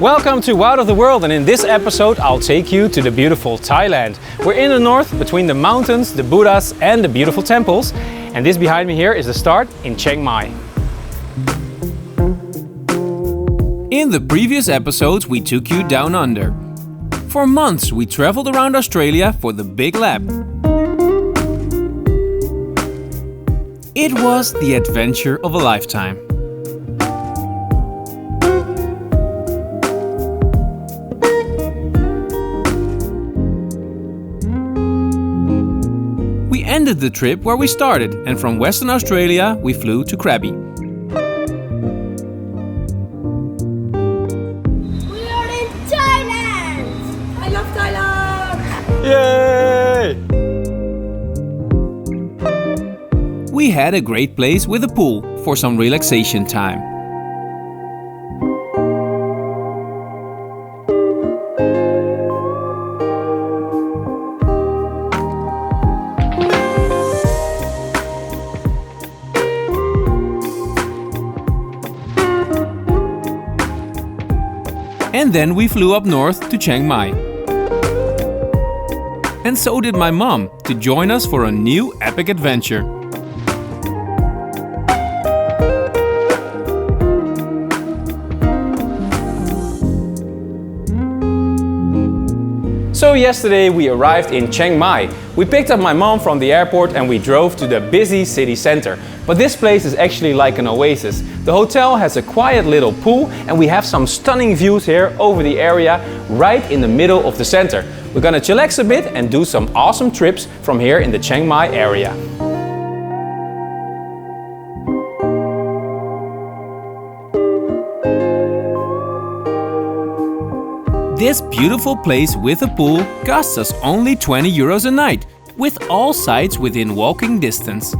Welcome to Out of the World, and in this episode I'll take you to the beautiful Thailand. We're in the north between the mountains, the Buddhas and the beautiful temples. And this behind me here is the start in Chiang Mai. In the previous episodes we took you down under. For months we traveled around Australia for the big lap. It was the adventure of a lifetime. We ended the trip where we started, and from Western Australia we flew to Krabi. We are in Thailand! I love Thailand! Yay! We had a great place with a pool for some relaxation time. And then we flew up north to Chiang Mai. And so did my mom to join us for a new epic adventure. So yesterday we arrived in Chiang Mai. We picked up my mom from the airport and we drove to the busy city center. But this place is actually like an oasis. The hotel has a quiet little pool and we have some stunning views here over the area right in the middle of the center. We're gonna chillax a bit and do some awesome trips from here in the Chiang Mai area. This beautiful place with a pool costs us only 20 euros a night, with all sites within walking distance.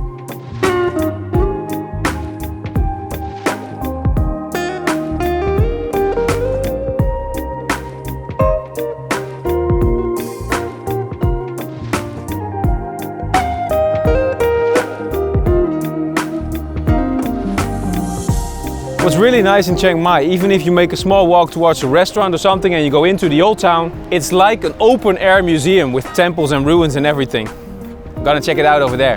What's really nice in Chiang Mai, even if you make a small walk towards a restaurant or something and you go into the old town, it's like an open air museum with temples and ruins and everything. I'm gonna check it out over there.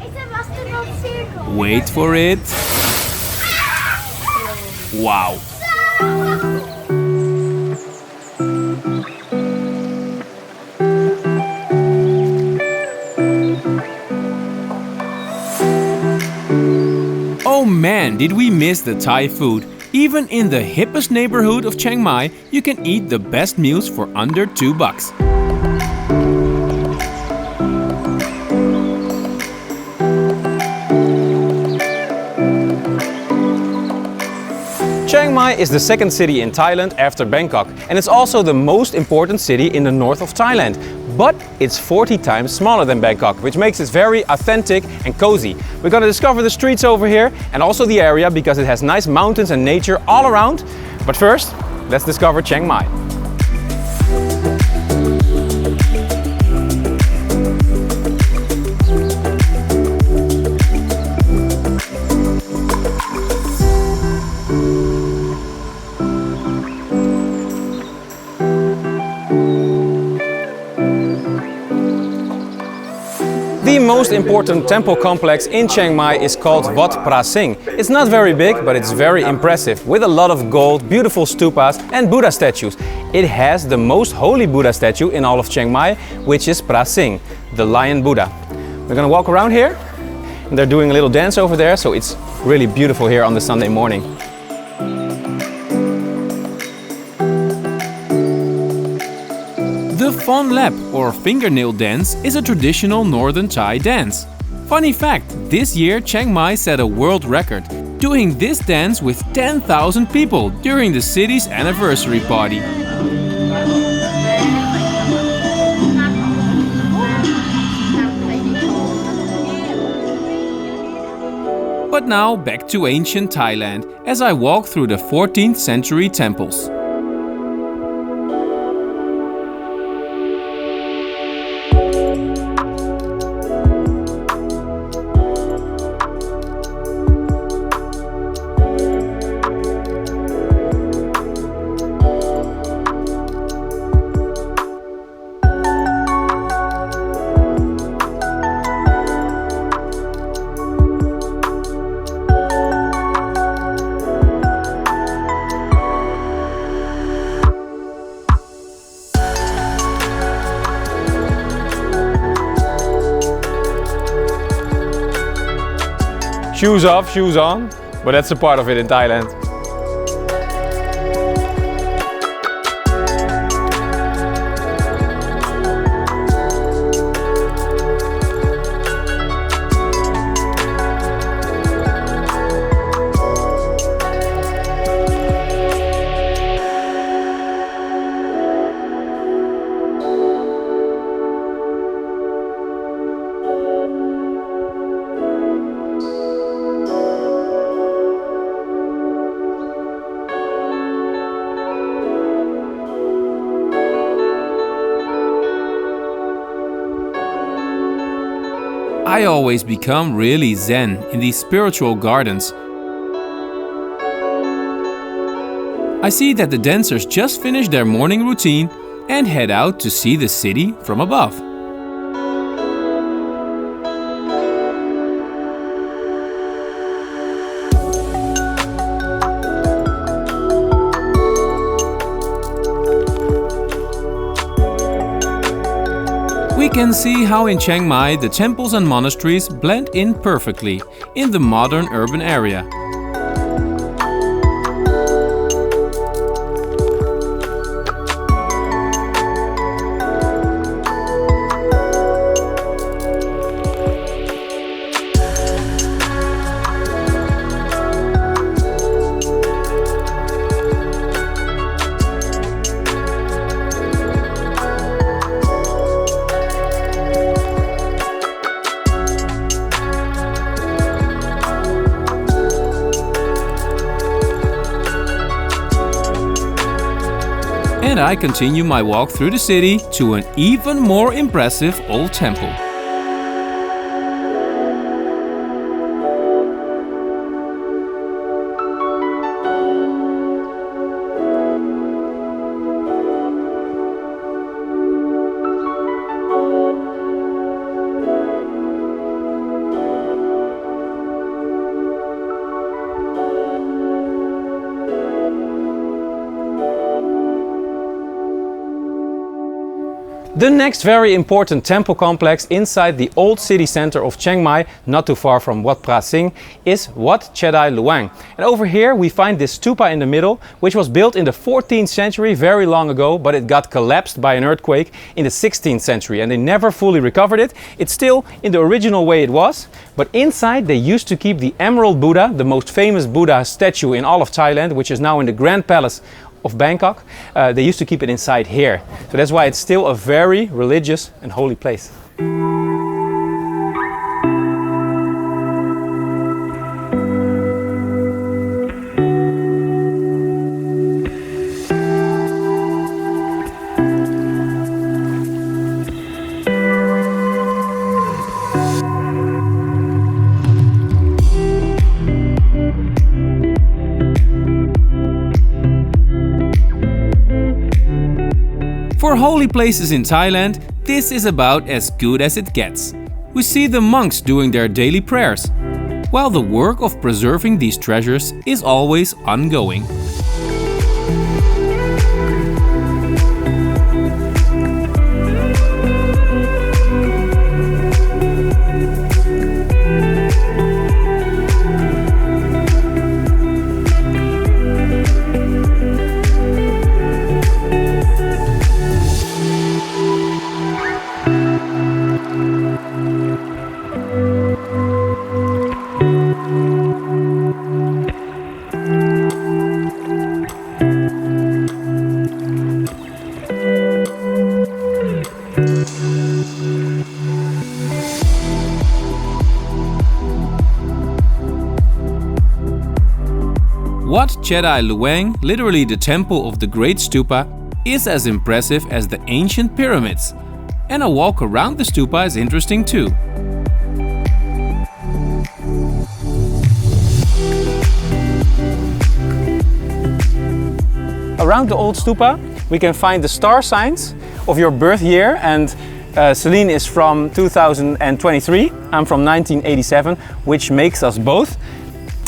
It's a basketball circle. Wait for it. Wow. Oh man, did we miss the Thai food. Even in the hippest neighborhood of Chiang Mai, you can eat the best meals for under $2. Chiang Mai is the second city in Thailand after Bangkok, and it's also the most important city in the north of Thailand. But it's 40 times smaller than Bangkok, which makes it very authentic and cozy. We're gonna discover the streets over here and also the area because it has nice mountains and nature all around. But first, let's discover Chiang Mai. The most important temple complex in Chiang Mai is called Wat Prasing. It's not very big, but it's very impressive, with a lot of gold, beautiful stupas and Buddha statues. It has the most holy Buddha statue in all of Chiang Mai, which is Prasing, the lion Buddha. We're gonna walk around here, and they're doing a little dance over there, so it's really beautiful here on the Sunday morning. The Phon Lap or fingernail dance is a traditional Northern Thai dance. Funny fact, this year Chiang Mai set a world record, doing this dance with 10,000 people during the city's anniversary party. But now back to ancient Thailand as I walk through the 14th century temples. Shoes off, shoes on, but that's a part of it in Thailand. I always become really zen in these spiritual gardens. I see that the dancers just finished their morning routine and head out to see the city from above. We can see how in Chiang Mai the temples and monasteries blend in perfectly in the modern urban area. And I continue my walk through the city to an even more impressive old temple. The next very important temple complex inside the old city center of Chiang Mai, not too far from Wat Phra Sing, is Wat Chedai Luang. And over here we find this stupa in the middle, which was built in the 14th century, very long ago, but it got collapsed by an earthquake in the 16th century and they never fully recovered it. It's still in the original way it was, but inside they used to keep the Emerald Buddha, the most famous Buddha statue in all of Thailand, which is now in the Grand Palace of Bangkok. They used to keep it inside here. So that's why it's still a very religious and holy place. For holy places in Thailand, this is about as good as it gets. We see the monks doing their daily prayers, while the work of preserving these treasures is always ongoing. Wat Chedai Luang, literally the temple of the Great Stupa, is as impressive as the ancient pyramids. And a walk around the stupa is interesting too. Around the old stupa we can find the star signs of your birth year, and Celine is from 2023, I'm from 1987, which makes us both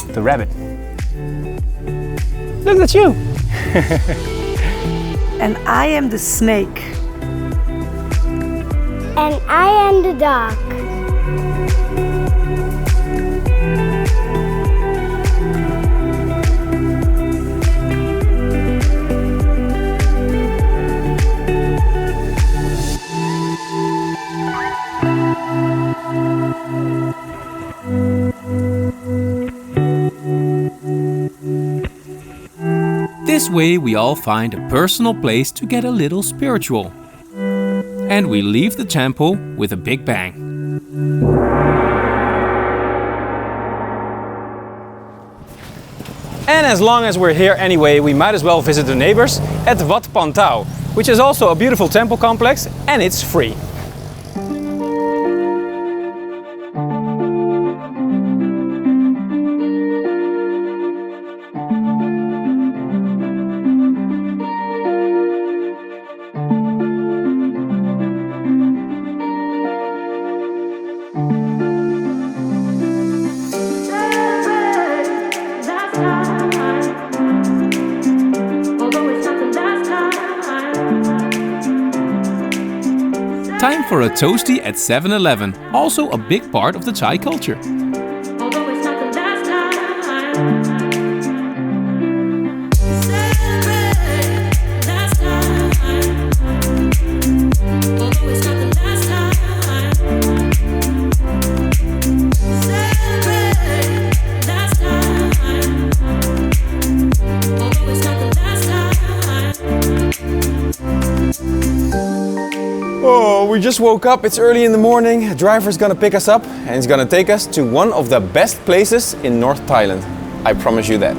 the rabbit. Look at you! And I am the snake. And I am the dog. This way we all find a personal place to get a little spiritual. And we leave the temple with a big bang. And as long as we're here anyway, we might as well visit the neighbors at Wat Rong, which is also a beautiful temple complex, and it's free. Time for a toasty at 7-Eleven, also a big part of the Thai culture. Oh, we just woke up, it's early in the morning. A driver's gonna pick us up and he's gonna take us to one of the best places in North Thailand. I promise you that.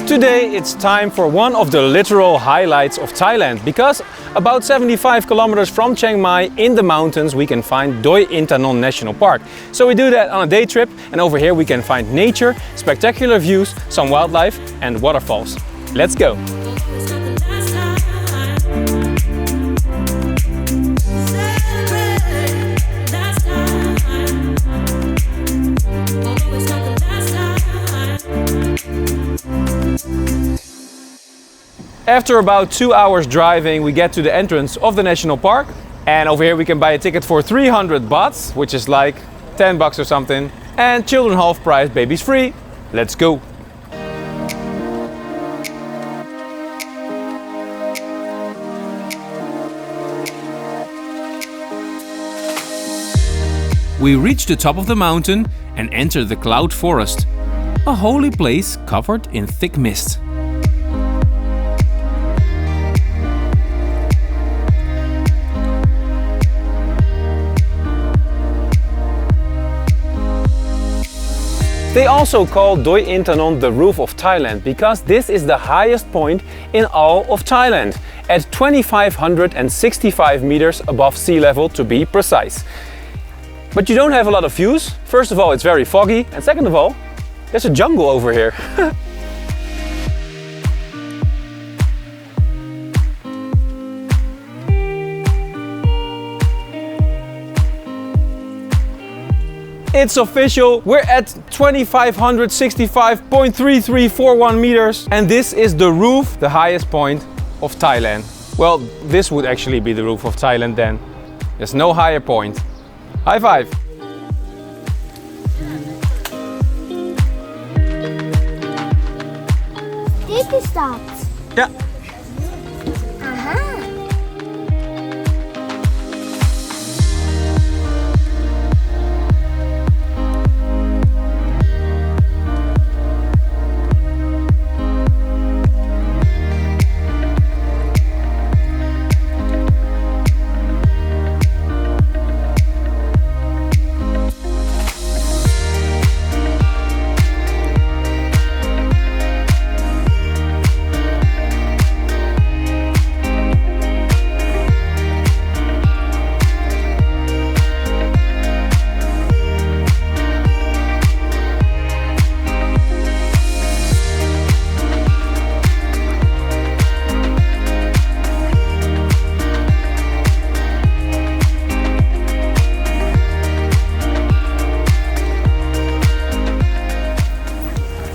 Today it's time for one of the literal highlights of Thailand, because about 75 kilometers from Chiang Mai in the mountains we can find Doi Inthanon National Park. So we do that on a day trip, and over here we can find nature, spectacular views, some wildlife and waterfalls. Let's go! After about 2 hours driving, we get to the entrance of the national park, and over here we can buy a ticket for 300 bahts, which is like 10 bucks or something, and children half price, babies free. Let's go! We reach the top of the mountain and enter the cloud forest, a holy place covered in thick mist. They also call Doi Inthanon the roof of Thailand, because this is the highest point in all of Thailand, at 2,565 meters above sea level to be precise. But you don't have a lot of views. First of all, it's very foggy, and second of all, there's a jungle over here. It's official, we're at 2,565.3341 meters, and this is the roof, the highest point of Thailand. Well, this would actually be the roof of Thailand then. There's no higher point. High five! Dit is dat. Ja. Aha.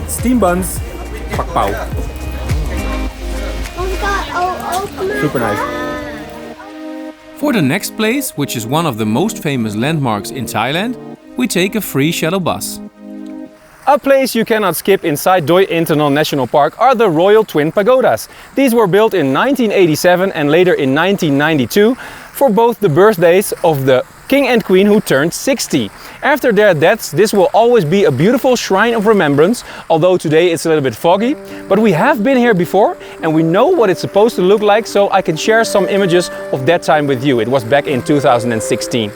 Steam buns, pak pao. Super nice. For the next place, which is one of the most famous landmarks in Thailand, we take a free shuttle bus. A place you cannot skip inside Doi Inthanon National Park are the Royal Twin Pagodas. These were built in 1987 and later in 1992 for both the birthdays of the King and Queen who turned 60. After their deaths, this will always be a beautiful shrine of remembrance, although today it's a little bit foggy. But we have been here before and we know what it's supposed to look like, so I can share some images of that time with you. It was back in 2016.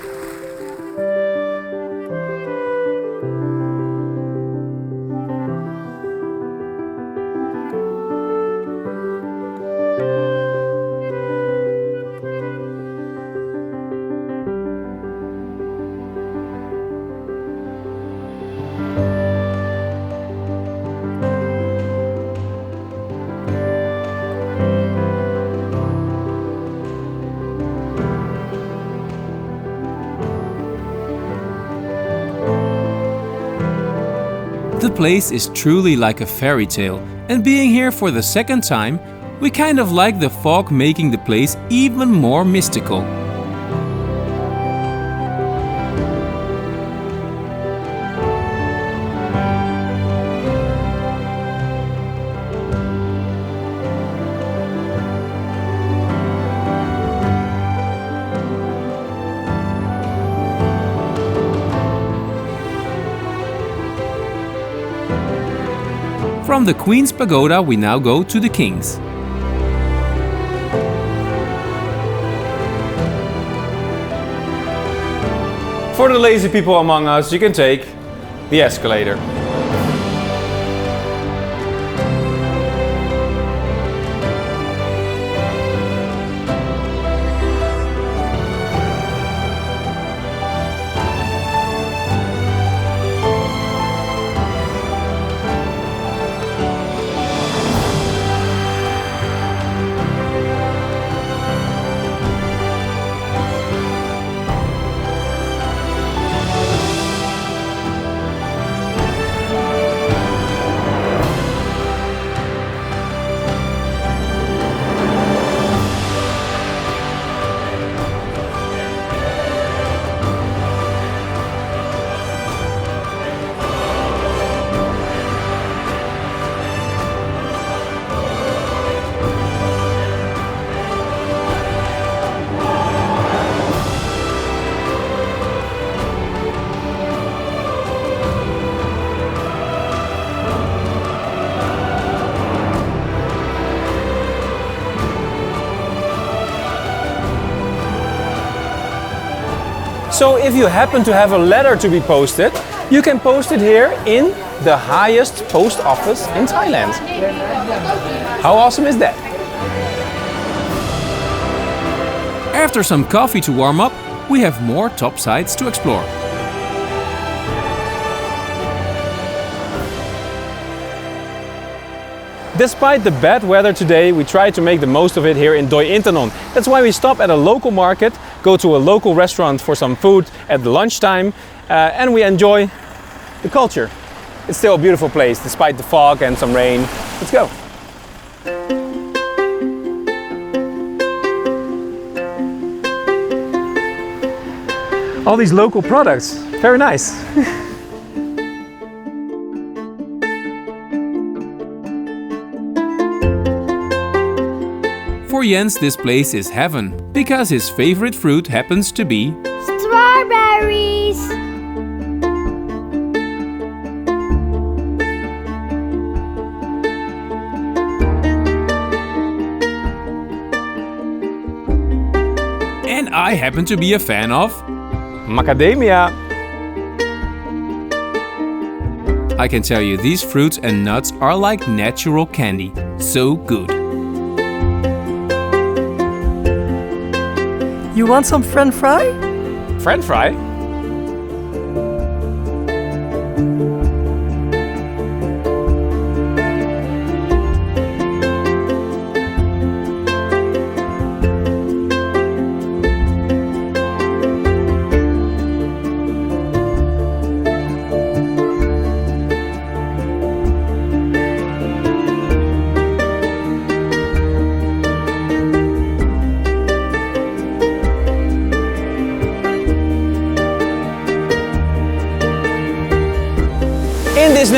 The place is truly like a fairy tale, and being here for the second time, we kind of like the fog making the place even more mystical. From the Queen's Pagoda we now go to the King's. For the lazy people among us, you can take the escalator. So if you happen to have a letter to be posted, you can post it here in the highest post office in Thailand. How awesome is that? After some coffee to warm up, we have more top sites to explore. Despite the bad weather today, we try to make the most of it here in Doi Inthanon. That's why we stop at a local market, go to a local restaurant for some food at the lunchtime, and we enjoy the culture. It's still a beautiful place despite the fog and some rain. Let's go. All these local products, very nice. For Jens, this place is heaven, because his favorite fruit happens to be Strawberries. and I happen to be a fan of Macadamia. I can tell you, these fruits and nuts are like natural candy. So good. You want some French fry? French fry?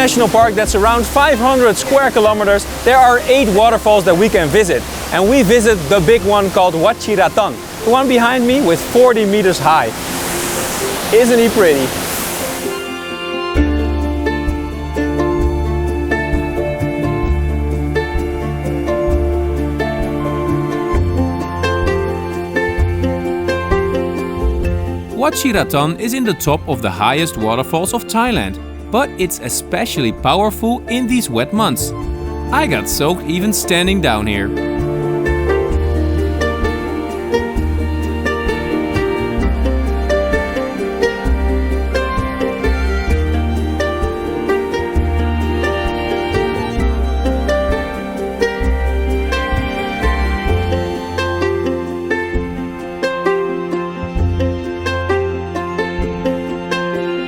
national park that's around 500 square kilometers, there are 8 waterfalls that we can visit. And we visit the big one called Wat Rong Khun, the one behind me with 40 meters high. Isn't he pretty? Wat Rong Khun is in the top of the highest waterfalls of Thailand, but it's especially powerful in these wet months. I got soaked even standing down here.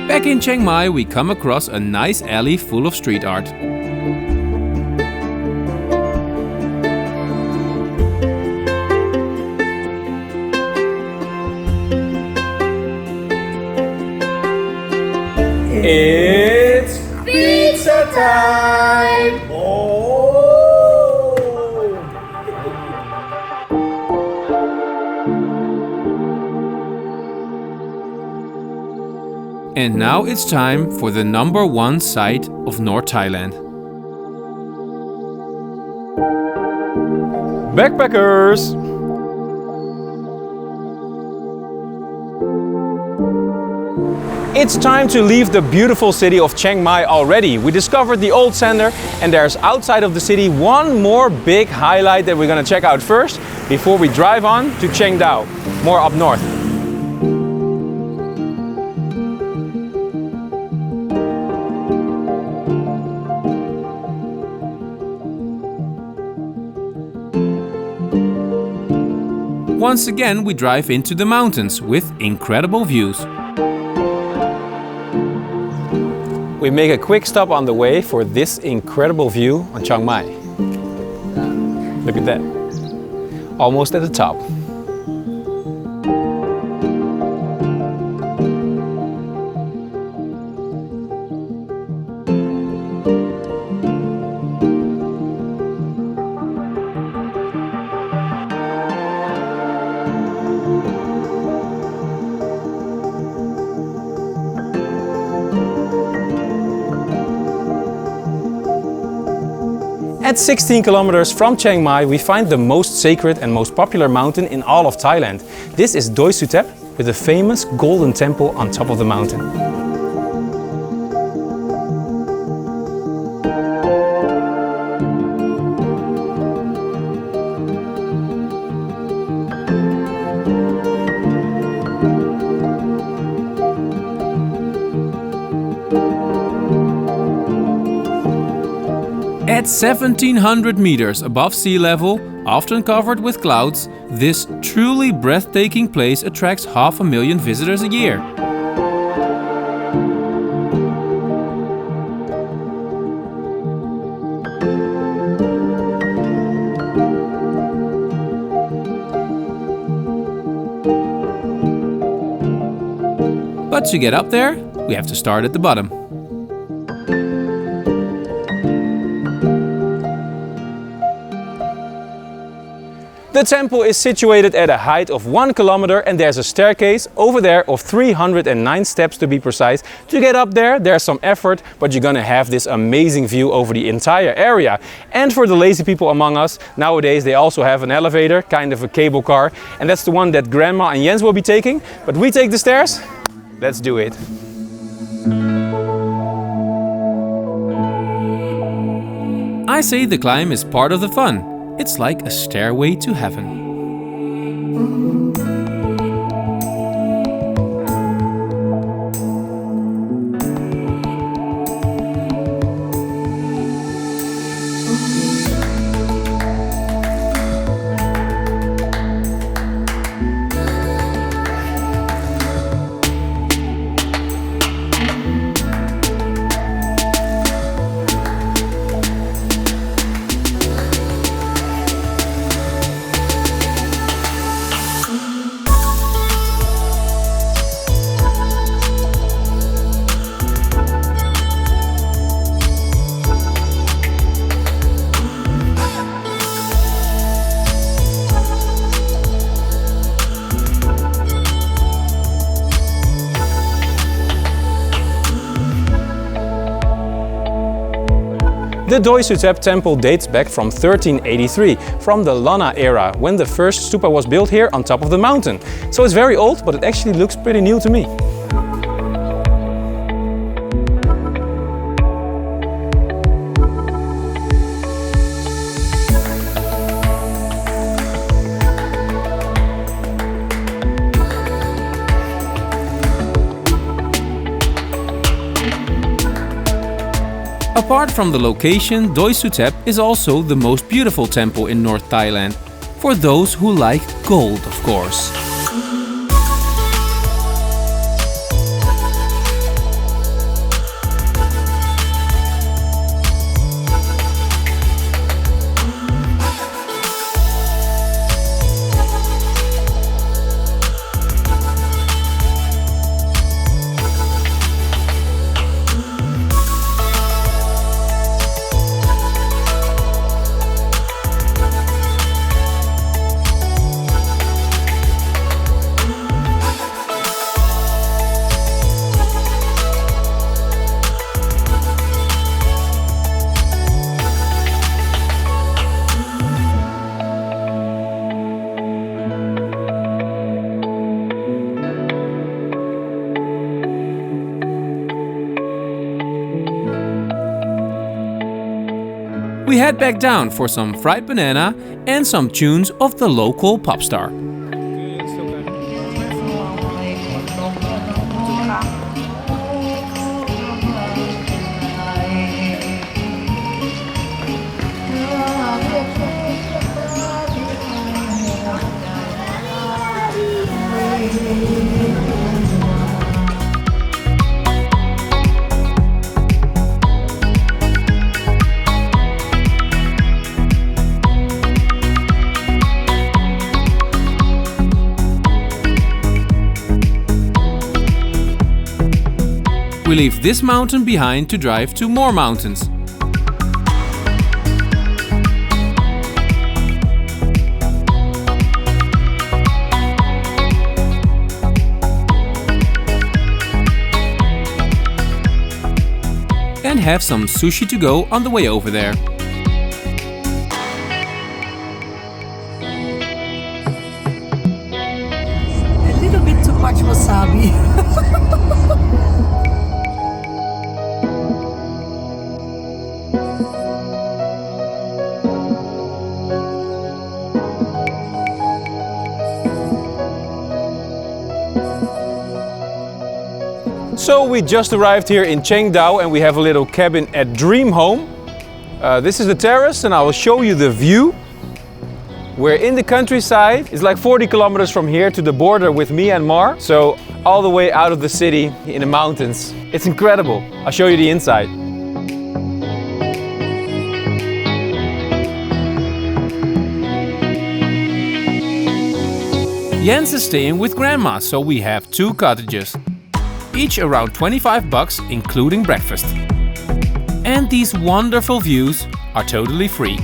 Back in Chiang Mai, we come across a nice alley full of street art. It's pizza time! And now it's time for the #1 site of North Thailand. Backpackers! It's time to leave the beautiful city of Chiang Mai already. We discovered the old center, and there's outside of the city one more big highlight that we're gonna check out first before we drive on to Chiang Dao, more up north. Once again, we drive into the mountains with incredible views. We make a quick stop on the way for this incredible view on Chiang Mai. Look at that. Almost at the top. At 16 kilometers from Chiang Mai, we find the most sacred and most popular mountain in all of Thailand. This is Doi Su Thep, with a famous golden temple on top of the mountain. At 1700 meters above sea level, often covered with clouds, this truly breathtaking place attracts 500,000 visitors a year. But to get up there, we have to start at the bottom. The temple is situated at a height of 1 kilometer, and there's a staircase over there of 309 steps to be precise. To get up there, there's some effort, but you're gonna have this amazing view over the entire area. And for the lazy people among us, nowadays they also have an elevator, kind of a cable car, and that's the one that Grandma and Jens will be taking. But we take the stairs. Let's do it. I say the climb is part of the fun. It's like a stairway to heaven. The Doi Su Thep temple dates back from 1383, from the Lana era, when the first stupa was built here on top of the mountain. So it's very old, but it actually looks pretty new to me. Apart from the location, Doi Su Thep is also the most beautiful temple in North Thailand. For those who like gold, of course. We head back down for some fried banana and some tunes of the local pop star. We leave this mountain behind to drive to more mountains. And have some sushi to go on the way over there. A little bit too much wasabi. So we just arrived here in Chiang Dao and we have a little cabin at Dream Home. This is the terrace and I will show you the view. We're in the countryside. It's like 40 kilometers from here to the border with Myanmar. So all the way out of the city in the mountains. It's incredible. I'll show you the inside. Jens is staying with Grandma, so we have 2 cottages. Each around 25 bucks, including breakfast. And these wonderful views are totally free.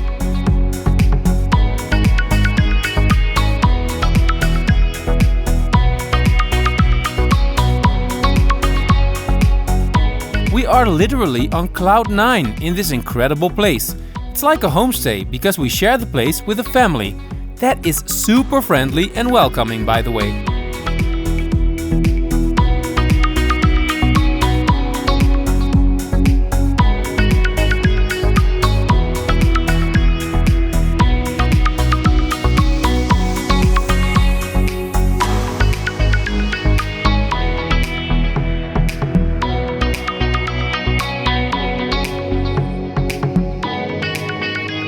We are literally on cloud 9 in this incredible place. It's like a homestay because we share the place with a family. That is super friendly and welcoming, by the way.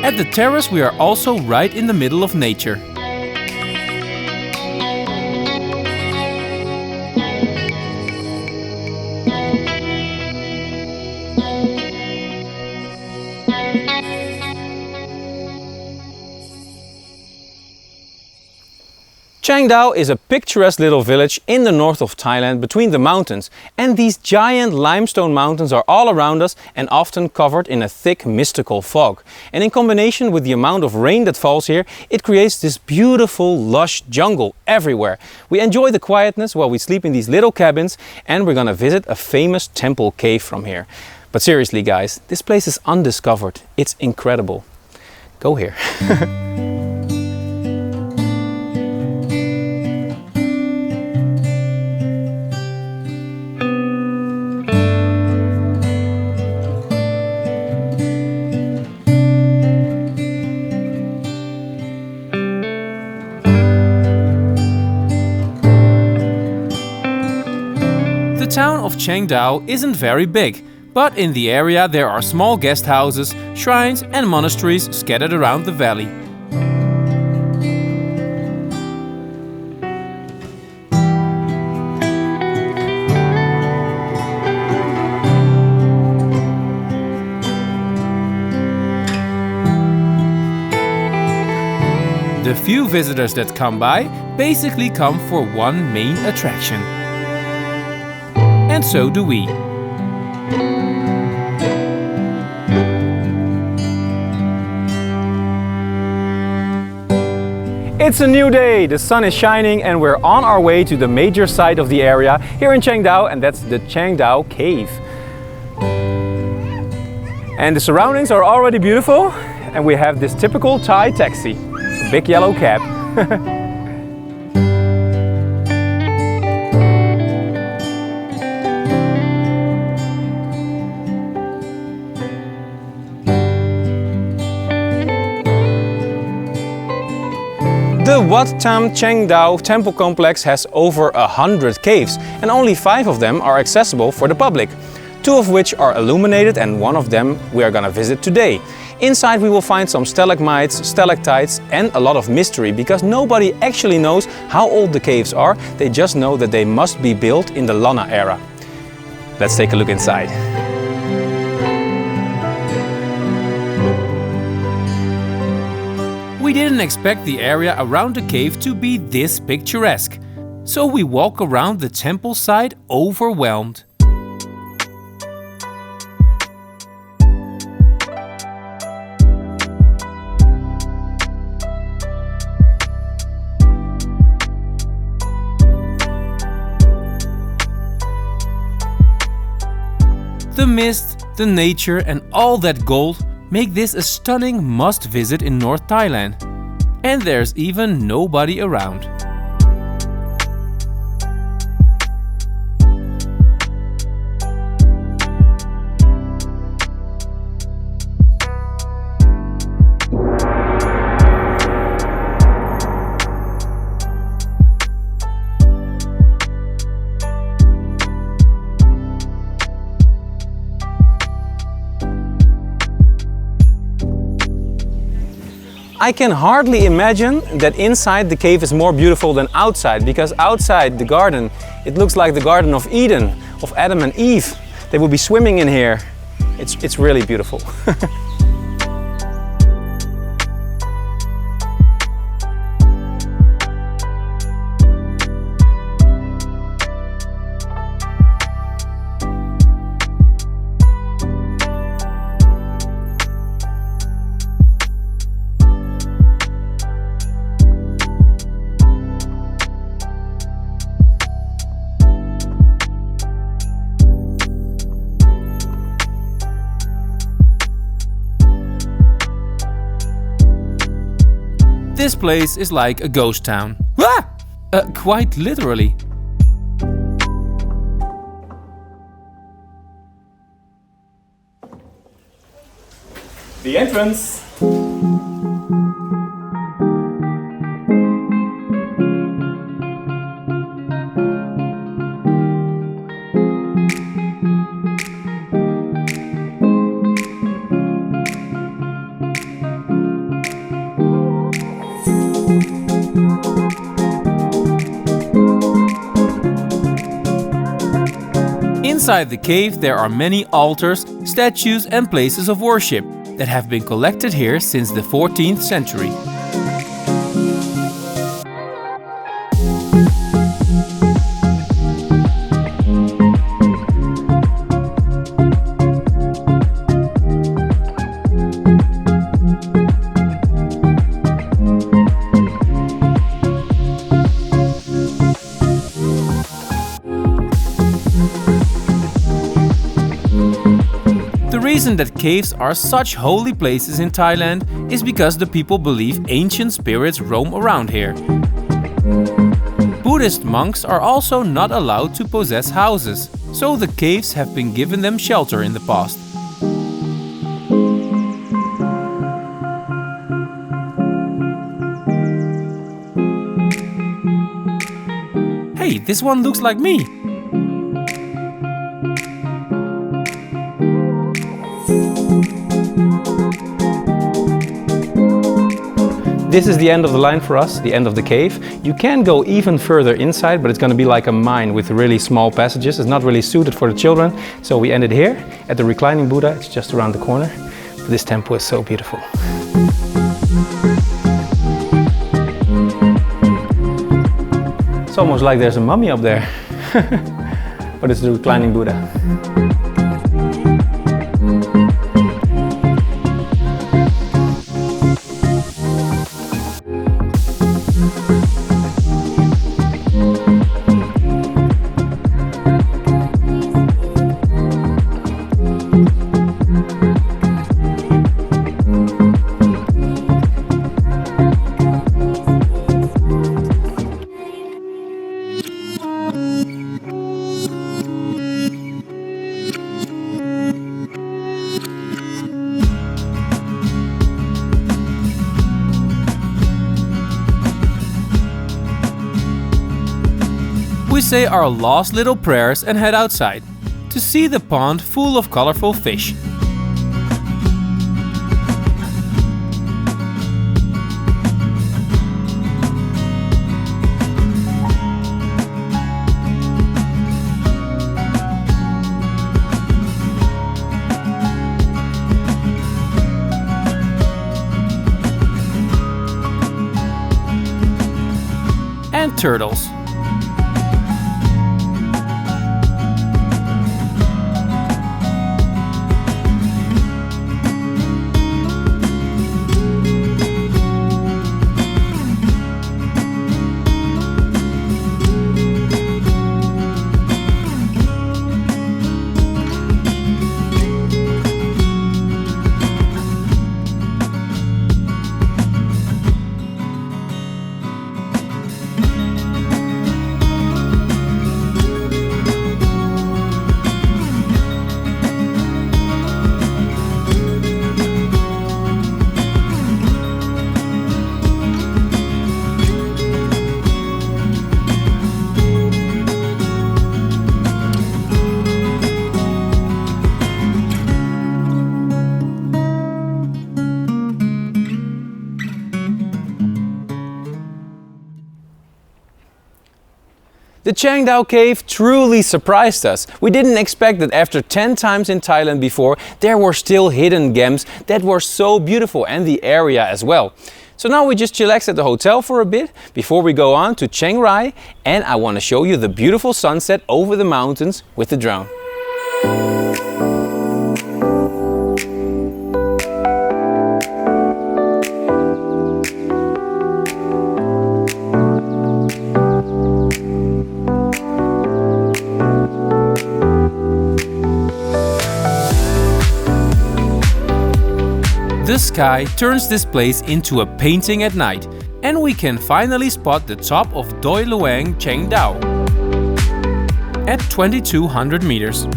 At the terrace we are also right in the middle of nature. Chiang Dao is a picturesque little village in the north of Thailand between the mountains, and these giant limestone mountains are all around us and often covered in a thick mystical fog. And in combination with the amount of rain that falls here, it creates this beautiful lush jungle everywhere. We enjoy the quietness while we sleep in these little cabins, and we're gonna visit a famous temple cave from here. But seriously guys, this place is undiscovered. It's incredible. Go here. The town of Chiang Dao isn't very big, but in the area there are small guest houses, shrines and monasteries scattered around the valley. The few visitors that come by basically come for one main attraction. And so do we. It's a new day, the sun is shining and we're on our way to the major site of the area here in Chiang Dao, and that's the Chiang Dao cave. And the surroundings are already beautiful, and we have this typical Thai taxi, a big yellow cab. The Wat Tam Chiang Dao temple complex has over 100 caves, and only 5 of them are accessible for the public. 2 of which are illuminated and 1 of them we are gonna visit today. Inside we will find some stalagmites, stalactites and a lot of mystery, because nobody actually knows how old the caves are. They just know that they must be built in the Lana era. Let's take a look inside. We didn't expect the area around the cave to be this picturesque, so we walk around the temple site overwhelmed. The mist, the nature and all that gold make this a stunning must-visit in North Thailand. And there's even nobody around. I can hardly imagine that inside the cave is more beautiful than outside, because outside the garden, it looks like the Garden of Eden, of Adam and Eve. They will be swimming in here. It's really beautiful. This place is like a ghost town. Ah! Quite literally. The entrance. Inside the cave there are many altars, statues and places of worship that have been collected here since the 14th century. reason that caves are such holy places in Thailand is because the people believe ancient spirits roam around here. Buddhist monks are also not allowed to possess houses, so the caves have been given them shelter in the past. Hey, this one looks like me! This is the end of the line for us, the end of the cave. You can go even further inside, but it's going to be like a mine with really small passages. It's not really suited for the children, so we ended here at the reclining Buddha. It's just around the corner. But this temple is so beautiful. It's almost like there's a mummy up there, but it's the reclining Buddha. We say our last little prayers and head outside to see the pond full of colorful fish. And turtles. The Chiang Dao cave truly surprised us. We didn't expect that after 10 times in Thailand before, there were still hidden gems that were so beautiful, and the area as well. So now we just chillax at the hotel for a bit before we go on to Chiang Rai, and I want to show you the beautiful sunset over the mountains with the drone. The sky turns this place into a painting at night, and we can finally spot the top of Doi Luang Chiang Dao at 2200 meters.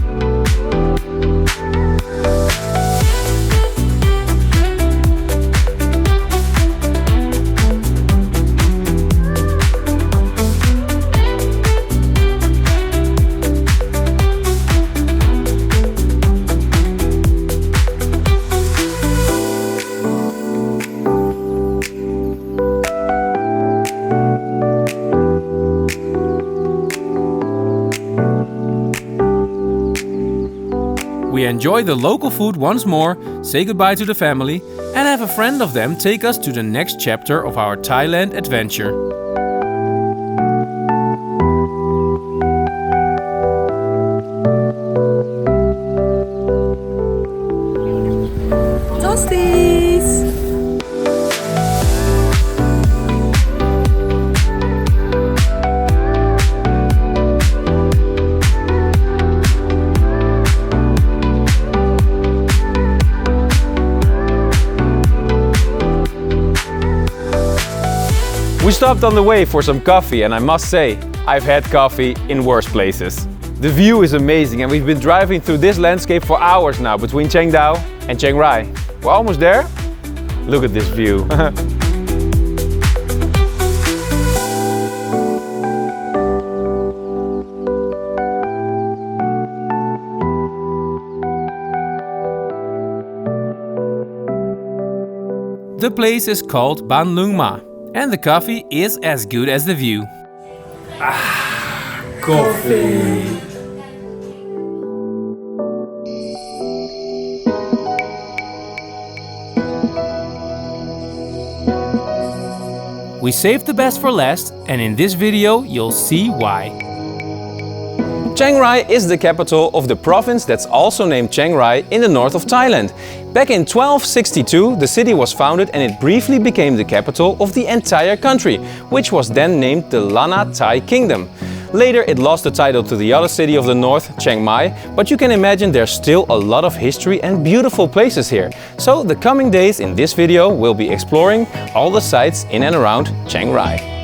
We enjoy the local food once more, say goodbye to the family, and have a friend of them take us to the next chapter of our Thailand adventure. Toasties! We stopped on the way for some coffee, and I must say, I've had coffee in worse places. The view is amazing, and we've been driving through this landscape for hours now between Chiang Dao and Chiang Rai. We're almost there. Look at this view. The place is called Ban Lung Ma, and the coffee is as good as the view. Coffee. We saved the best for last, and in this video you'll see why. Chiang Rai is the capital of the province that's also named Chiang Rai in the north of Thailand. Back in 1262, the city was founded and it briefly became the capital of the entire country, which was then named the Lanna Thai Kingdom. Later it lost the title to the other city of the north, Chiang Mai, but you can imagine there's still a lot of history and beautiful places here. So the coming days in this video we'll be exploring all the sites in and around Chiang Rai.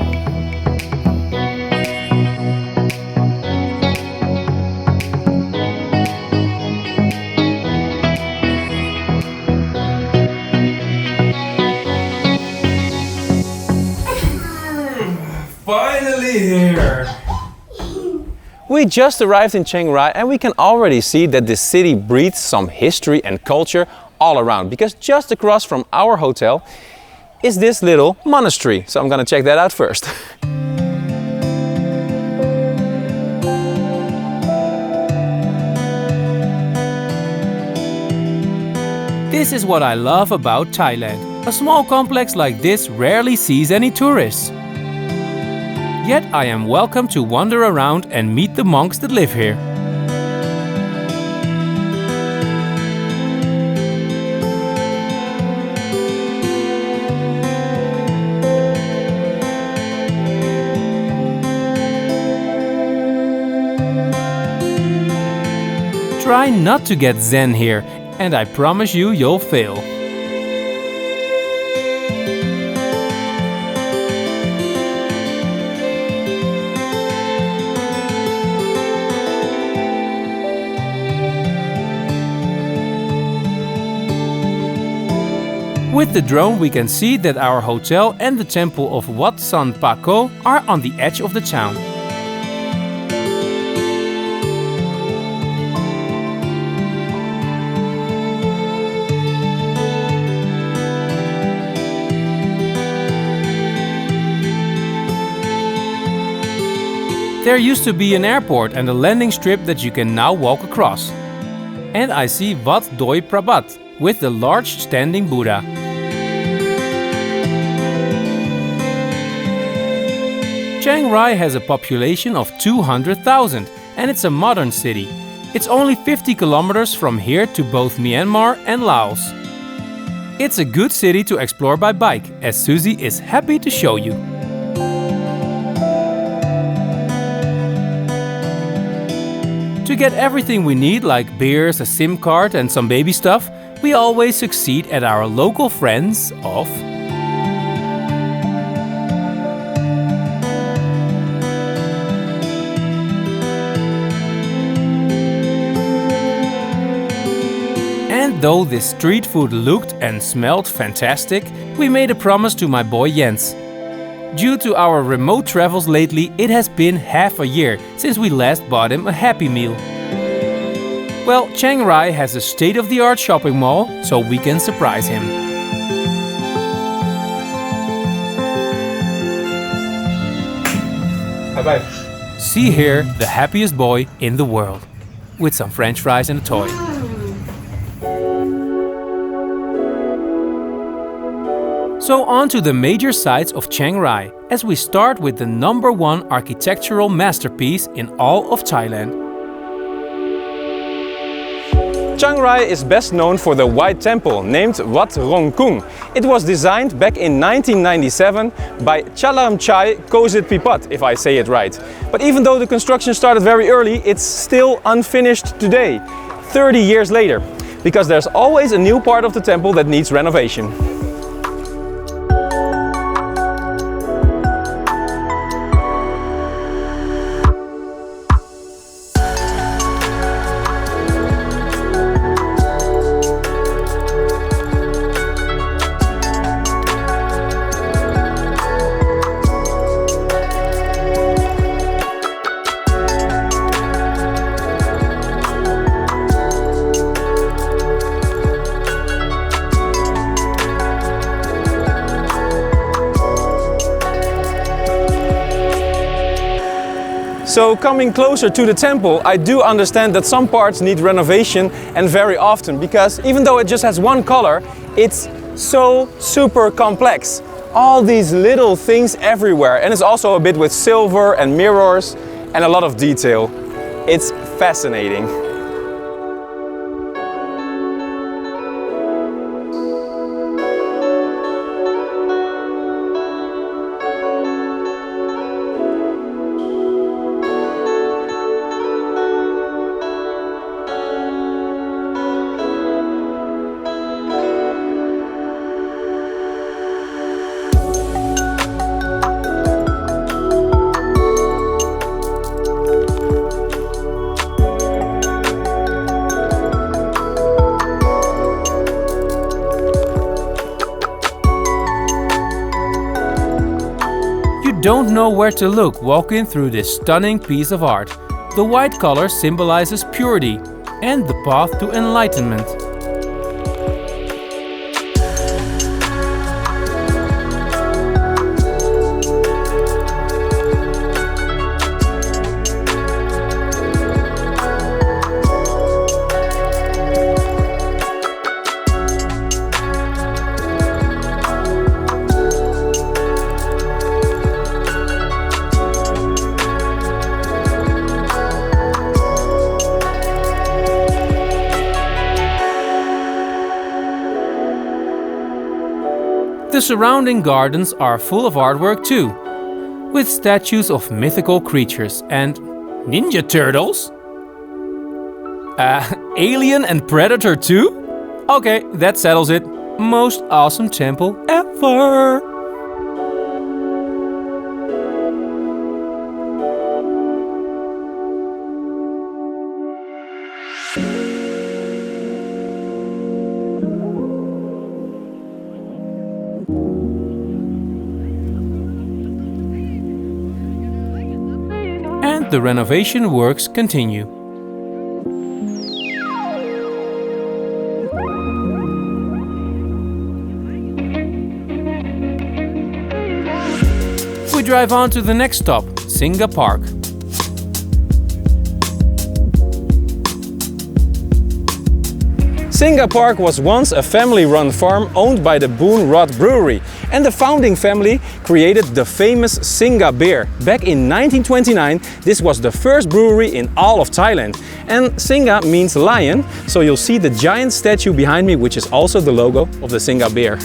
Finally here! We just arrived in Chiang Rai and we can already see that this city breathes some history and culture all around, because just across from our hotel is this little monastery. So I'm gonna check that out first. This is what I love about Thailand. A small complex like this rarely sees any tourists. Yet I am welcome to wander around and meet the monks that live here. Try not to get zen here, and I promise you you'll fail. With the drone we can see that our hotel and the temple of Wat San Pa Ko are on the edge of the town. There used to be an airport and a landing strip that you can now walk across. And I see Wat Doi Prabat with the large standing Buddha. Chiang Rai has a population of 200,000 and it's a modern city. It's only 50 kilometers from here to both Myanmar and Laos. It's a good city to explore by bike, as Susie is happy to show you. To get everything we need, like beers, a SIM card and some baby stuff, we always succeed at our local friends of And though this street food looked and smelled fantastic, we made a promise to my boy Jens. Due to our remote travels lately, it has been half a year since we last bought him a Happy Meal. Well, Chiang Rai has a state-of-the-art shopping mall, so we can surprise him. Bye-bye. See here, the happiest boy in the world, with some French fries and a toy. So on to the major sites of Chiang Rai, as we start with the #1 architectural masterpiece in all of Thailand. Chiang Rai is best known for the White Temple, named Wat Rong Khun. It was designed back in 1997 by Chalamchai Kosit Pipat, if I say it right. But even though the construction started very early, it's still unfinished today, 30 years later, because there's always a new part of the temple that needs renovation. So coming closer to the temple, I do understand that some parts need renovation, and very often, because even though it just has one color, it's so super complex. All these little things everywhere, and it's also a bit with silver and mirrors and a lot of detail. It's fascinating. Don't know where to look walking through this stunning piece of art. The white color symbolizes purity and the path to enlightenment. The surrounding gardens are full of artwork too, with statues of mythical creatures and ninja turtles? Alien and Predator too? Okay, that settles it. Most awesome temple ever! And the renovation works continue. We drive on to the next stop, Singa Park. Singa Park was once a family-run farm owned by the Boon Rot Brewery, and the founding family created the famous Singa beer. Back in 1929, this was the first brewery in all of Thailand. And Singa means lion, so you'll see the giant statue behind me, which is also the logo of the Singa beer.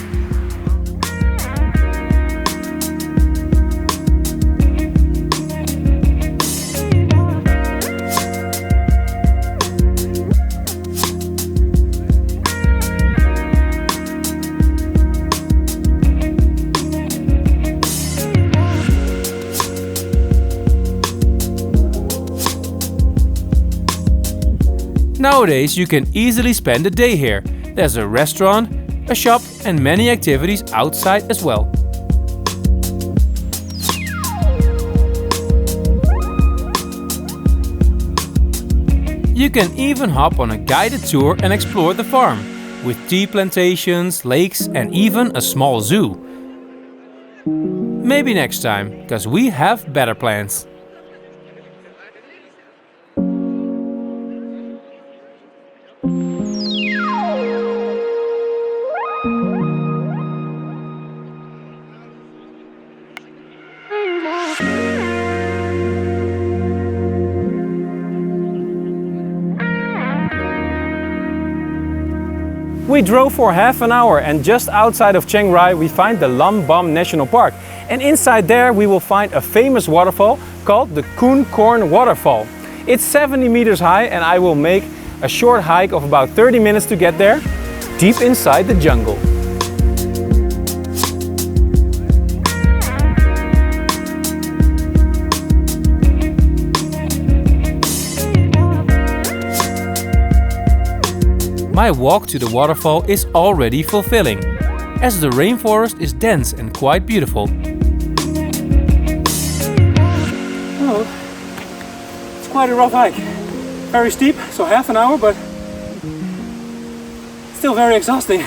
Nowadays you can easily spend a day here. There's a restaurant, a shop and many activities outside as well. You can even hop on a guided tour and explore the farm, with tea plantations, lakes and even a small zoo. Maybe next time, because we have better plans. We drove for half an hour, and just outside of Chiang Rai we find the Lam Bam National Park. And inside there we will find a famous waterfall called the Khun Korn Waterfall. It's 70 meters high, and I will make a short hike of about 30 minutes to get there, deep inside the jungle. My walk to the waterfall is already fulfilling, as the rainforest is dense and quite beautiful. Oh, it's quite a rough hike. Very steep, so half an hour, but still very exhausting.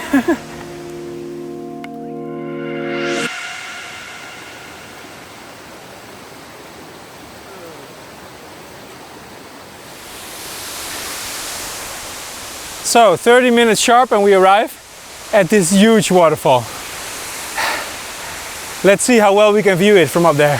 So 30 minutes sharp and we arrive at this huge waterfall. Let's see how well we can view it from up there.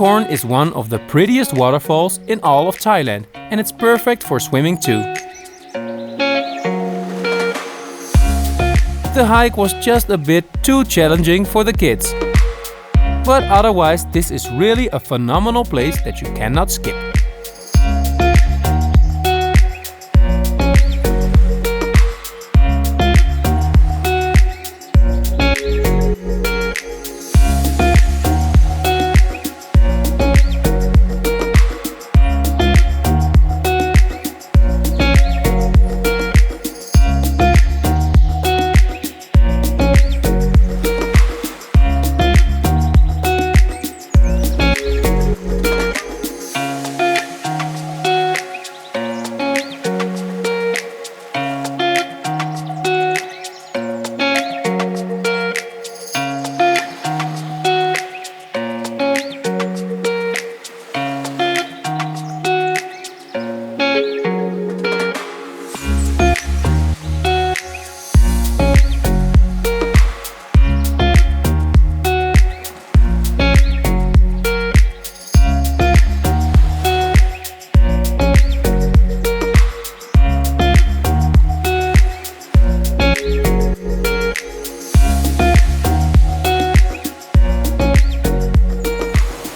Khun is one of the prettiest waterfalls in all of Thailand, and it's perfect for swimming too. The hike was just a bit too challenging for the kids. But otherwise, this is really a phenomenal place that you cannot skip.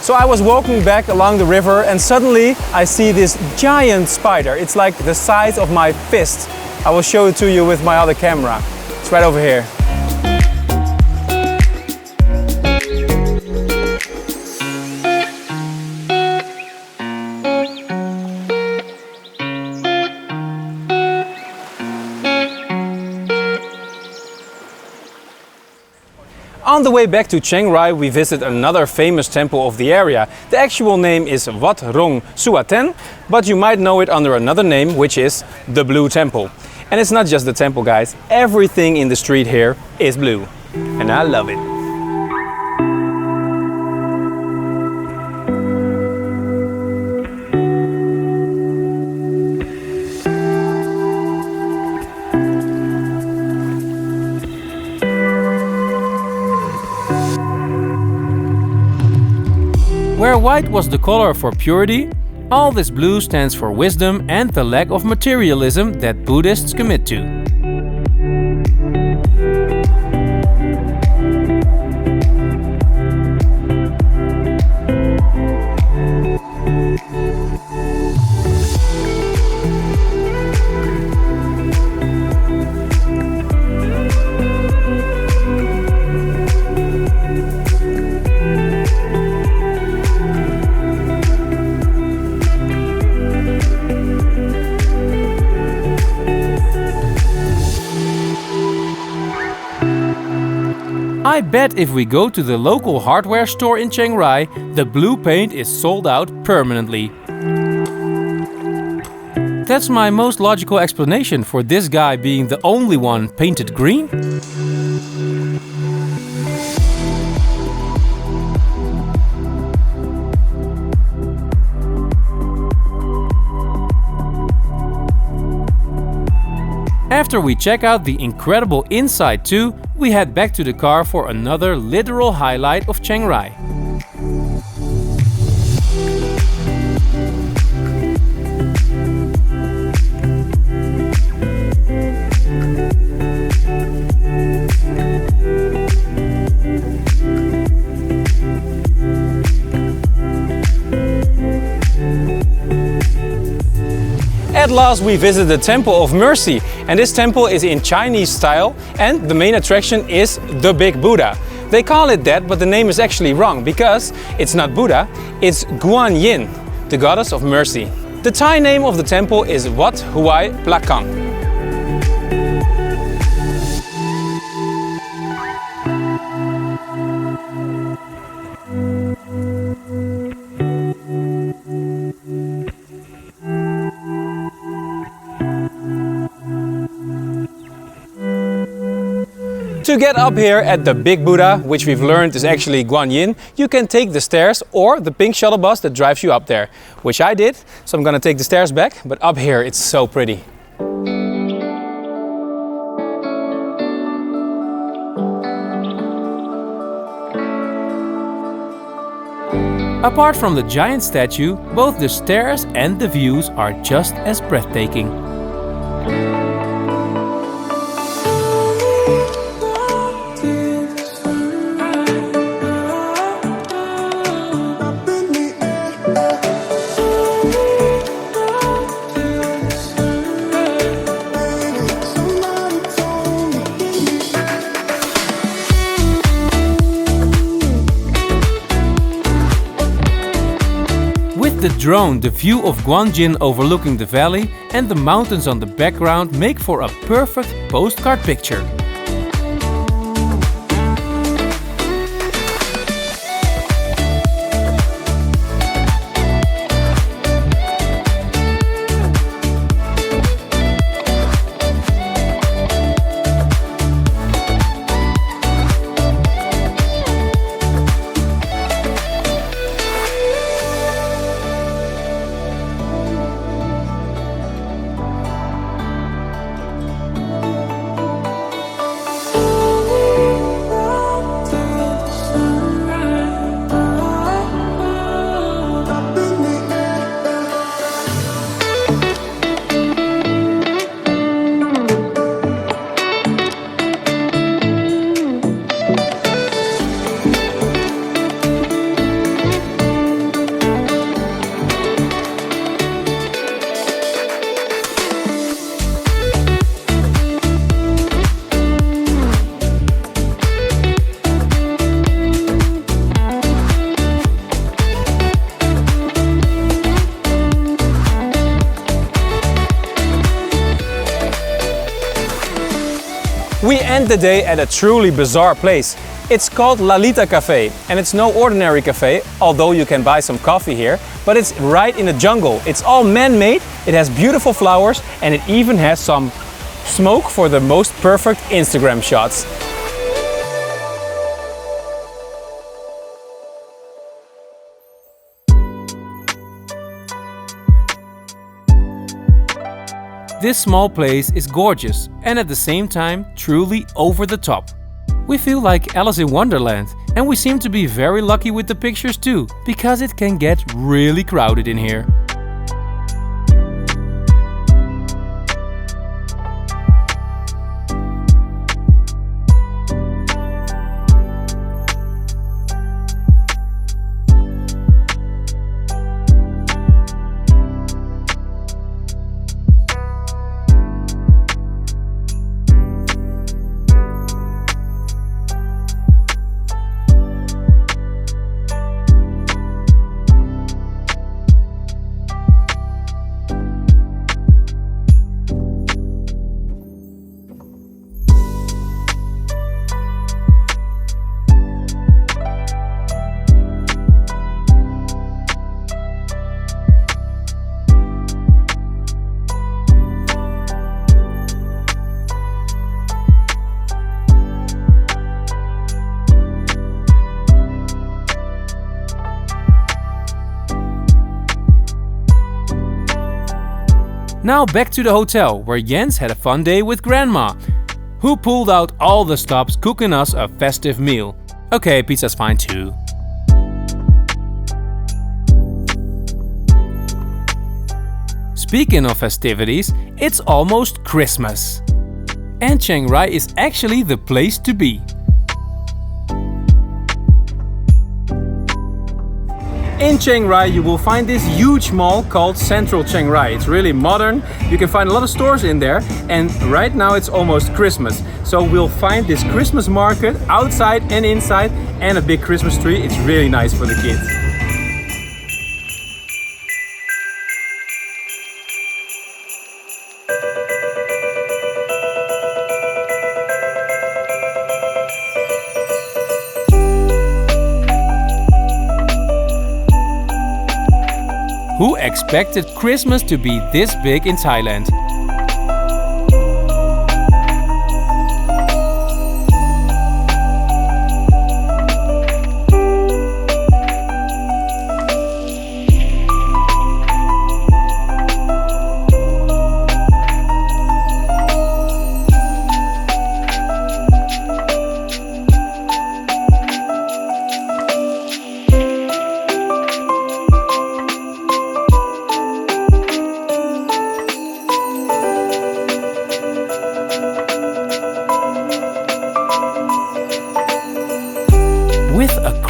So I was walking back along the river and suddenly I see this giant spider. It's like the size of my fist. I will show it to you with my other camera. It's right over here. On the way back to Chiang Rai, we visit another famous temple of the area. The actual name is Wat Rong Suea Ten, but you might know it under another name, which is the Blue Temple. And it's not just the temple, guys. Everything in the street here is blue. And I love it. Where white was the color for purity, all this blue stands for wisdom and the lack of materialism that Buddhists commit to. I bet if we go to the local hardware store in Chiang Rai, the blue paint is sold out permanently. That's my most logical explanation for this guy being the only one painted green. After we check out the incredible inside too, we head back to the car for another literal highlight of Chiang Rai. At last we visit the Temple of Mercy, and this temple is in Chinese style and the main attraction is the Big Buddha. They call it that, but the name is actually wrong because it's not Buddha, it's Guan Yin, the goddess of mercy. The Thai name of the temple is Wat Huai Plakang. To get up here at the Big Buddha, which we've learned is actually Guan Yin, you can take the stairs or the pink shuttle bus that drives you up there, which I did. So I'm gonna take the stairs back, but up here it's so pretty. Apart from the giant statue, both the stairs and the views are just as breathtaking. The drone, the view of Guanjin overlooking the valley and the mountains on the background make for a perfect postcard picture. We end the day at a truly bizarre place. It's called Lalita Cafe, and it's no ordinary cafe, although you can buy some coffee here, but it's right in the jungle. It's all man-made, it has beautiful flowers, and it even has some smoke for the most perfect Instagram shots. This small place is gorgeous and at the same time truly over the top. We feel like Alice in Wonderland, and we seem to be very lucky with the pictures too, because it can get really crowded in here. Now back to the hotel, where Jens had a fun day with Grandma, who pulled out all the stops cooking us a festive meal. Okay, pizza's fine too. Speaking of festivities, it's almost Christmas. And Chiang Rai is actually the place to be. In Chiang Rai you will find this huge mall called Central Chiang Rai. It's really modern, you can find a lot of stores in there, and right now it's almost Christmas. So we'll find this Christmas market outside and inside, and a big Christmas tree. It's really nice for the kids. Who expected Christmas to be this big in Thailand?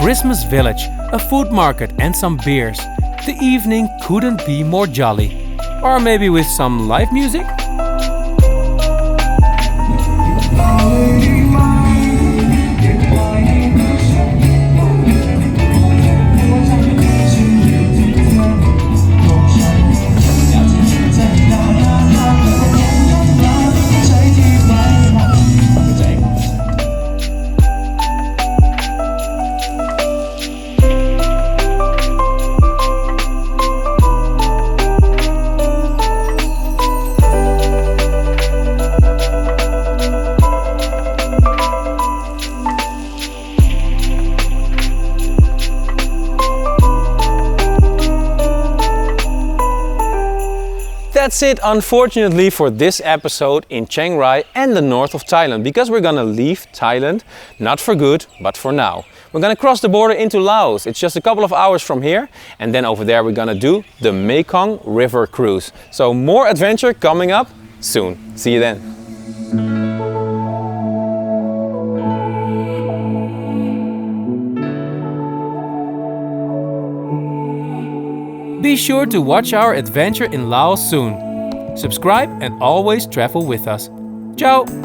Christmas village, a food market and some beers. The evening couldn't be more jolly. Or maybe with some live music? That's it, unfortunately, for this episode in Chiang Rai and the north of Thailand, because we're gonna leave Thailand, not for good, but for now. We're gonna cross the border into Laos. It's just a couple of hours from here, and then over there we're gonna do the Mekong River cruise. So more adventure coming up soon. See you then. Be sure to watch our adventure in Laos soon. Subscribe and always travel with us. Ciao!